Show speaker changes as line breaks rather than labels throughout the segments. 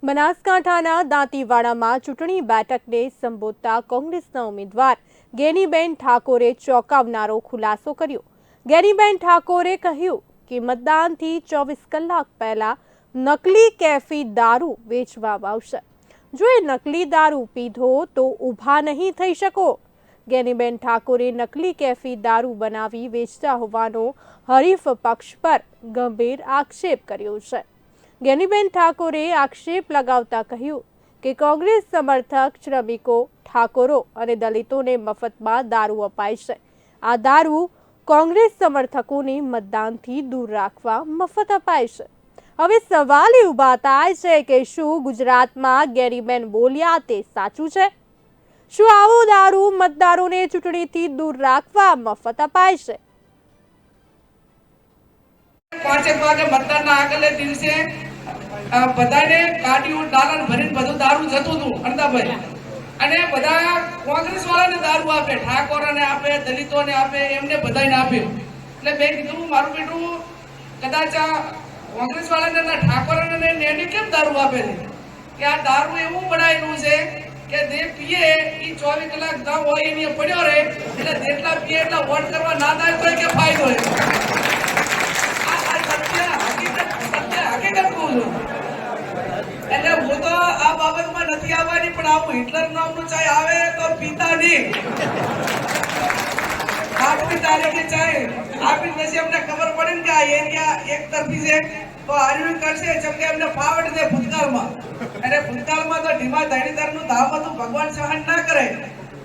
બનાસકાંઠાના દાંતીવાડામાં ચૂંટણી બેઠકને સંબોધતા કોંગ્રેસના ઉમેદવાર ગેનીબેન ઠાકોરે ચોંકાવનારો ખુલાસો કર્યો। ગેનીબેન ઠાકોરે કહ્યું કે મતદાનથી 24 કલાક પહેલા નકલી કેફી દારૂ વેચવામાં આવશે। જો એ નકલી દારૂ પીધો તો ઊભા નહીં થઈ શકો। ગેનીબેન ઠાકોરે નકલી કેફી દારૂ બનાવી વેચતા હોવાનો હરીફ પક્ષ પર ગંભીર આક્ષેપ કર્યો છે। ગેનીબેન ઠાકોરે આક્ષેપ લગાવતા કહ્યું કે કોંગ્રેસ સમર્થક શ્રમિકો, ઠાકોરો અને દલિતોને મફતમાં દારૂ અપાય છે। આ દારૂ કોંગ્રેસ સમર્થકોને મતદાનથી દૂર રાખવા મફત અપાય છે। હવે સવાલ એ ઊભા થાય છે કે શું ગુજરાતમાં ગેનીબેન બોલ્યા તે સાચું છે? શું આવો દારૂ મતદારોને ચૂંટણીથી દૂર રાખવા મફત અપાય છે?
5 વાગે મતદાનના આગલે દિવસે બધાને ગાડીઓ ડાલન ભરીને બધું દારૂ જતું હતું અંદાભાઈ, અને બધા કોંગ્રેસ વાળાને દારૂ આપે, ઠાકોરને આપે, દલિતોને આપે, એમને બધાને આપ્યું। એટલે મેં કીધું મારું બેટું કદાચ કોંગ્રેસ વાળાને ના ઠાકોરને એને કેમ દારૂ આપે છે કે આ દારૂ એવું બનાવેલું છે કે જે પીએ એ 24 કલાક ન હોય એની પડ્યો રહે, એટલે જેટલા પીએ એટલા વોટ કરવા ના થાય તો કે ફાયદો છે। એટલે હું તો આ બાબતમાં નથી આવવાની, પણ આવું હિટલર નામનું ચાય આવે તો પીતા નહીં। 8મી તારીખે ચાય આપી પછી અમને ખબર પડે ને કે આ એરિયા એક તરફી છે તો આર્યું કરશે, જેમ કે એમને ફાવટ છે ભૂતકાળમાં, અને ભૂતકાળમાં તો ઢીમા ધણીધરનું ધામ હતું, ભગવાન સહન ના કરે,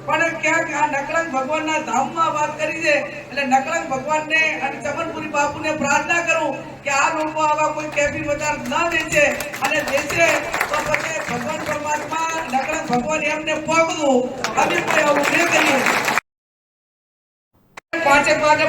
પણ ક્યાંક આ નકળંગ ભગવાનના ધામમાં વાત કરી છે। એટલે નકળંગ ભગવાનને અને ચમનપુરી બાપુને પ્રાર્થના કરું કે આ લોકો આવા કોઈ કેફી બજાર ના વેચે, અને વેચે તો પછી ભગવાન પરમાત્મા નકળંગ ભગવાન એમને પોગવું, અમે કોઈ આવું ન કરીએ। 5 વાગે